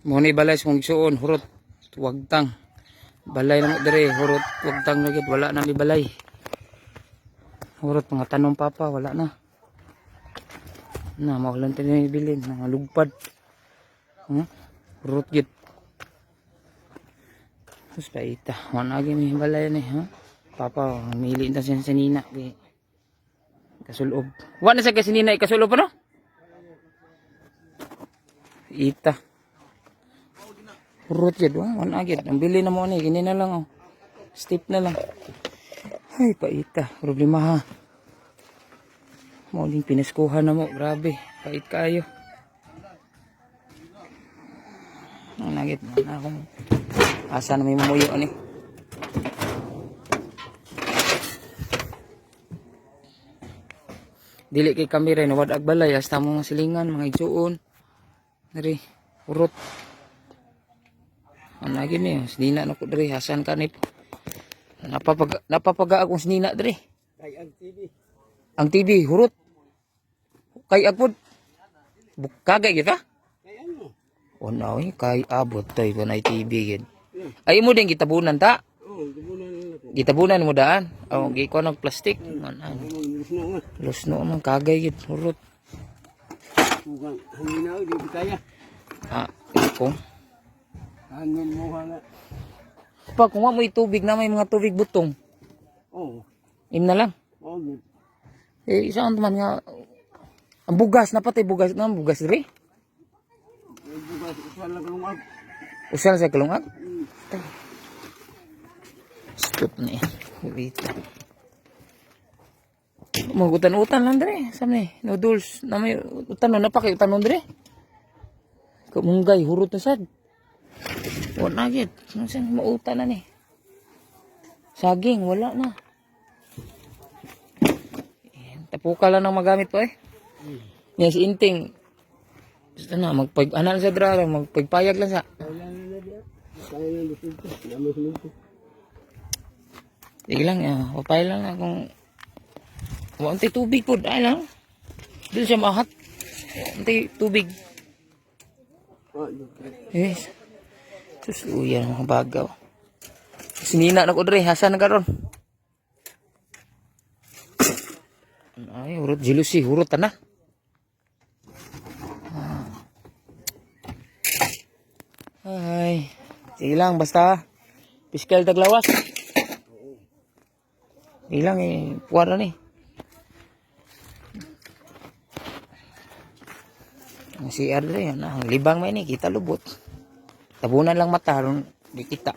Mo ni balay sa kong igsuon, hurot, wagtang. Balay na mo dire, hurot, wagtang na gid, wala na mi balay. Hurot mga tanong papa, wala na. Na mawalan tayo na ibilin, mga lugpad. Hurot gid. Terus pa ita, wala lagi mi balay ni, ha? Papa, mili na siya sa nina, kasulob. Wala na siya kasi nina, kasulob pa no? Ita. Hurot gid, wala gid. Ang bili na mo ni, gini na lang, oh. Step na lang. Ay, paita. Problema ha. Muling pinaskuhan na mo. Grabe. Pait kayo. Ang nagit na akong asa na may mamuyo ni. Dili kay kami rin. Wadag balay. Hasta mo mga silingan. Mga igsuon. Dari. Urot. Ang nagit niyo. Sinina na ko dari. Hasan ka ni. Napapaga akong sinina dari. Kay ang TV. Ang TV, hurot. Kay agpod. Kagay kita? Kay ano? O naoy, kay abot tayo pa na TV gid. Ay mo din gitabunan ta. Oh, gibunan na ko. Gitabunan mo daan. O giko ng plastic. Lusno nga. Lusno man kagay gid, hurot. Bukan hangin na di kaya. Ah, ko. Hangin mo nga. Pa kung mo tubig na may mga tubig butong. Oh. Im na lang. Oh, gid. Eh isa man nga ang bugas na patay bugas na bugas diri. Bukas usal lang lumag. Usal sa kalungag. Stop ni. Wait. Magutan-utan lang dre. Sami noodles na may utanon na paki utanon dre. Kamunggay hurot na sad. Wala gid. Saan mautan na ni. Saging wala na. Tapuka lang ng magamit po eh. Yan si Inting. Gusto na magpag-anal sa drara, magpagpayag lang sa. Kaya na dia. Kaya na dito. Namo sunod. Sige lang, papay lang na kung wala tubig po, ay lang. Dili siya mahat. Wala tubig. Yes. Susuyan mga bagaw. Sinina na ko dre, hasan na karon. Ay, hurot jealousy, hurot na. Ay, sige lang, basta piskal taglawas. Sige lang, puwan na ni. Ang CR rin, ang libang may ni, kita lubot. Tabunan lang mata, di kita.